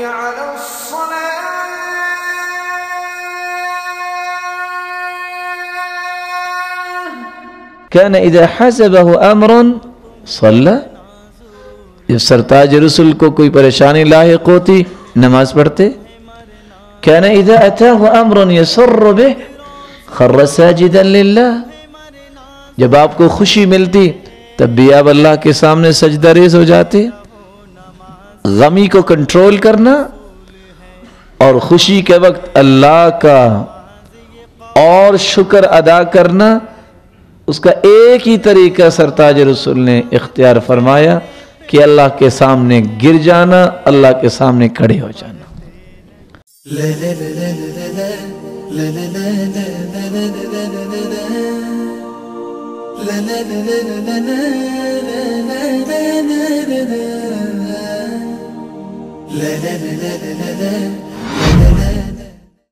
حي على الصلاة كان اذا حسبه امر صلى، جب سرتاج رسول کو کوئی پریشانی لاحق ہوتی نماز پڑھتے. كان اذا اتاه امر يسر به خر ساجدا لله، جب آپ کو خوشی ملتی تب بھی آپ اللہ کے سامنے سجدہ ریز ہو جاتے. غمی کو کنٹرول کرنا اور خوشی کے وقت اللہ کا اور شکر ادا کرنا، اس کا ایک ہی طریقہ سرتاج رسول نے اختیار فرمایا کہ اللہ کے سامنے گر جانا، اللہ کے سامنے کھڑے ہو جانا. لا لا لا لا لا لا